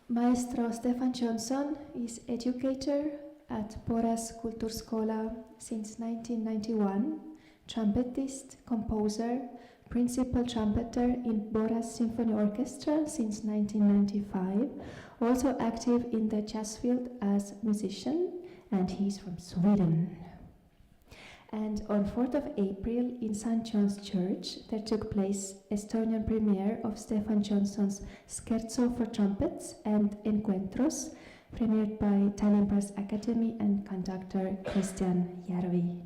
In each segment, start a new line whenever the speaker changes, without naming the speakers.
Maestro Stefan Johnson is educator at Boras Kulturskola since 1991, trumpetist, composer, principal trumpeter in Boras Symphony Orchestra since 1995, also active in the jazz field as musician, and he's from Sweden. And on 4th of April in St. John's Church, there took place Estonian premiere of Stefan Johnson's Scherzo for Trumpets and Encuentros, premiered by Tallinn Brass Academy and conductor Christian Järvi.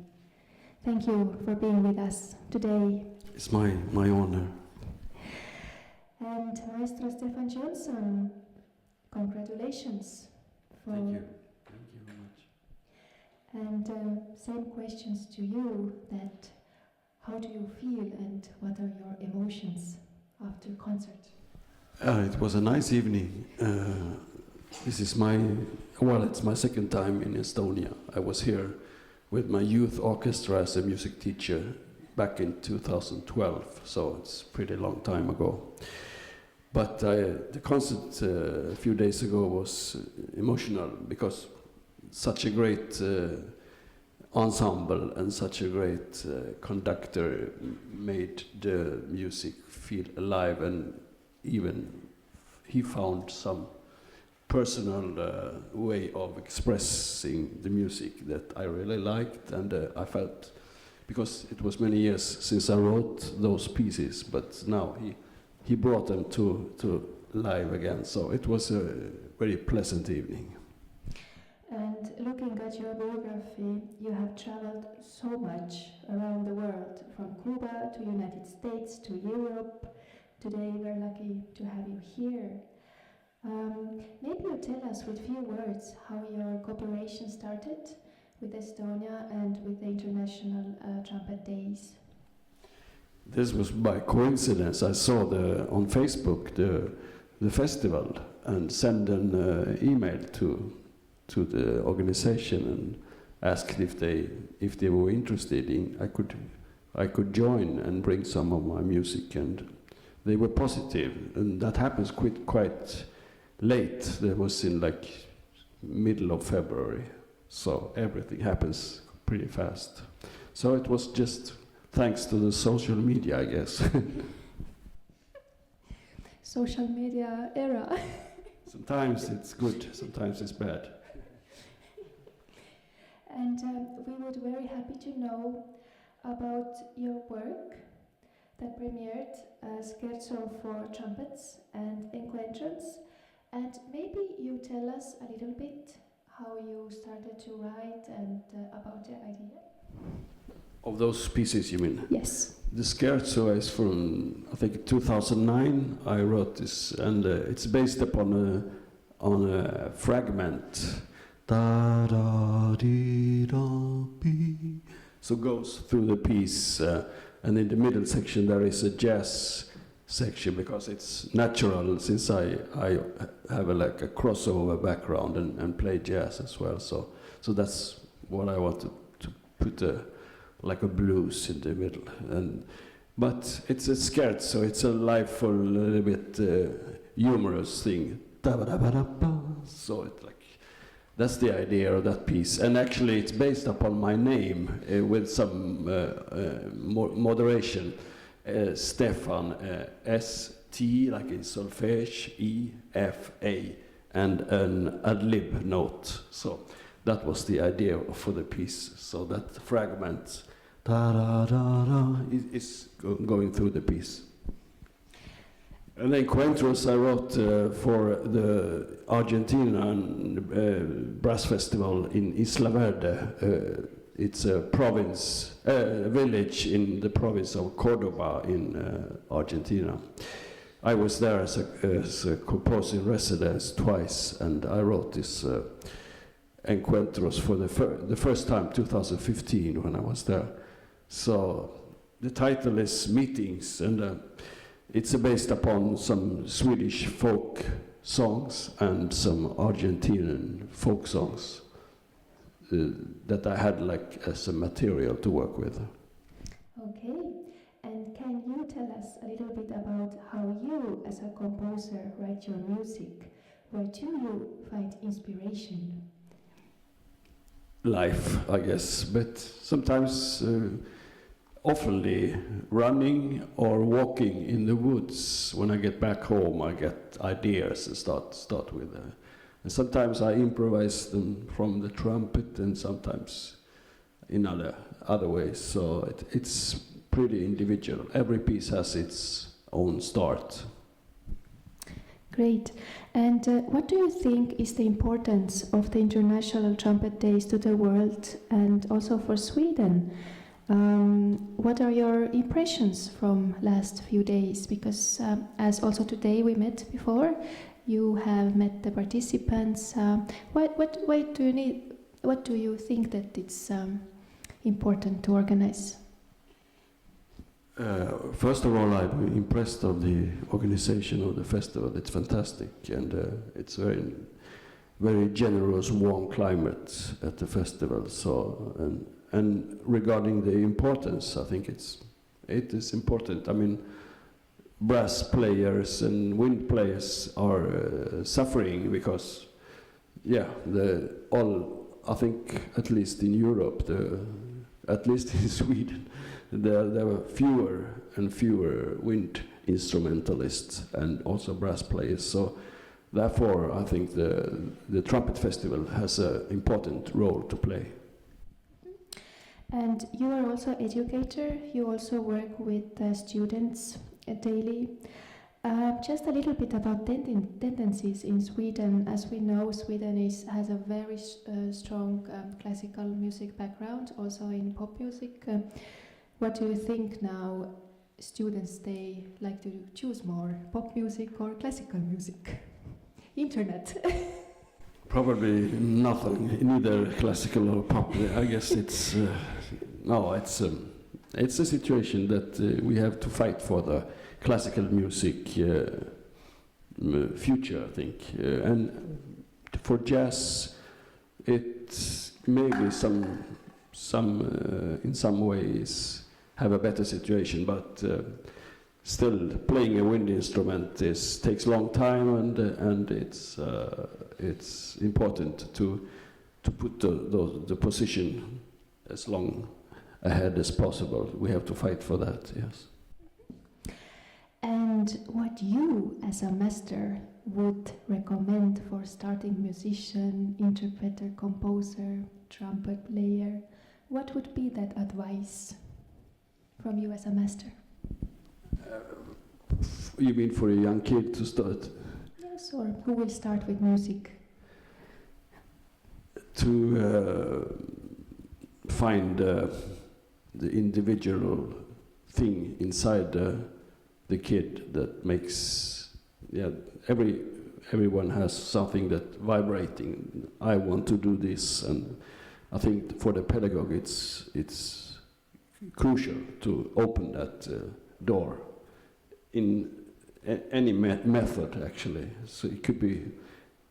Thank you for being with us today.
It's my honor.
And Maestro Stefan Johnson, congratulations.
Thank you. Thank you very much.
And same questions to you, that how do you feel and what are your emotions after concert?
It was a nice evening. This is it's my second time in Estonia. I was here with my youth orchestra as a music teacher back in 2012, so it's a pretty long time ago. But the concert a few days ago was emotional because such a great ensemble and such a great conductor made the music feel alive, and even he found some personal way of expressing the music that I really liked, and I felt, because it was many years since I wrote those pieces, but now he brought them to live again, so it was a very pleasant evening.
And looking at your biography, you have traveled so much around the world, from Cuba to United States to Europe. Today we're lucky to have you here. Maybe you tell us with few words how your cooperation started with Estonia and with the International Trumpet Days.
This was by coincidence. I saw on Facebook the festival and sent an email to the organization and asked if they were interested in I could join and bring some of my music, and they were positive, and that happens quite late. That was in middle of February, so everything happens pretty fast. So it was just thanks to the social media, I guess.
Social media era.
Sometimes it's good, sometimes it's bad.
And we would very happy to know about your work that premiered Scherzo for Trumpets and Encuentros, and maybe you tell us a little bit how you started to write and about the idea.
Of those pieces, you mean?
Yes.
The Scherzo is from, I think, 2009. I wrote this, and it's based upon a fragment. Da da dee da be. So goes through the piece, and in the middle section there is a jazz section, because it's natural, since I have a crossover background and play jazz as well. So that's what I wanted to put like a blues in the middle. But it's a scherzo, so it's a liveful, a little bit humorous thing. So it's that's the idea of that piece, and actually it's based upon my name with some moderation. Stefan, S-T, like in solfege, E-F-A, and an ad-lib note. So that was the idea for the piece. So that fragment da-da-da-da is going through the piece. And then Encuentros I wrote for the Argentinian brass festival in Isla Verde. It's a province, village in the province of Cordoba in Argentina. I was there as a composer in residence twice, and I wrote this Encuentros for the first time, 2015, when I was there. So the title is Meetings, and it's based upon some Swedish folk songs and some Argentinian folk songs that I had as a material to work with.
Okay, and can you tell us a little bit about how you, as a composer, write your music? Where do you find inspiration?
Life, I guess, but sometimes oftenly running or walking in the woods. When I get back home, I get ideas and start with. And sometimes I improvise them from the trumpet, and sometimes in other ways. So it's pretty individual. Every piece has its own start.
Great. And what do you think is the importance of the International Trumpet Days to the world and also for Sweden? What are your impressions from last few days? Because as also today we met before, you have met the participants. What do you think that it's important to organize?
First of all, I'm impressed of the organization of the festival. It's fantastic, and it's very, very generous, warm climate at the festival. So, and regarding the importance, I think it is important. I mean, brass players and wind players are suffering because, I think at least in Europe, at least in Sweden, there were fewer and fewer wind instrumentalists and also brass players. So therefore, I think the trumpet festival has an important role to play.
And you are also educator. You also work with students daily. Just a little bit about tendencies in Sweden. As we know, Sweden has a very strong classical music background, also in pop music. What do you think now? Students, they like to choose more pop music or classical music? Internet.
Probably nothing, neither classical or pop. I guess it's it's a situation that we have to fight for the classical music future, I think, and for jazz, it's maybe some in some ways have a better situation, but still playing a wind instrument takes long time, and it's important to put the position as long ahead as possible. We have to fight for that, yes.
And what you, as a master, would recommend for starting musician, interpreter, composer, trumpet player, what would be that advice from you as a master?
You mean for a young kid to start?
Yes, or who will start with music?
To find the individual thing inside the kid that makes, everyone has something that vibrating. I want to do this, and I think for the pedagogue it's crucial to open that door in any method, actually. So it could be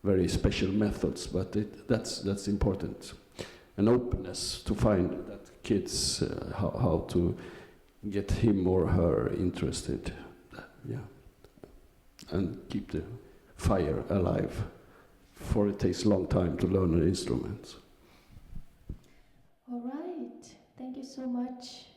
very special methods, but that's important. An openness to find that kids how to get him or her interested, and keep the fire alive, for it takes a long time to learn an instrument.
All right, thank you so much.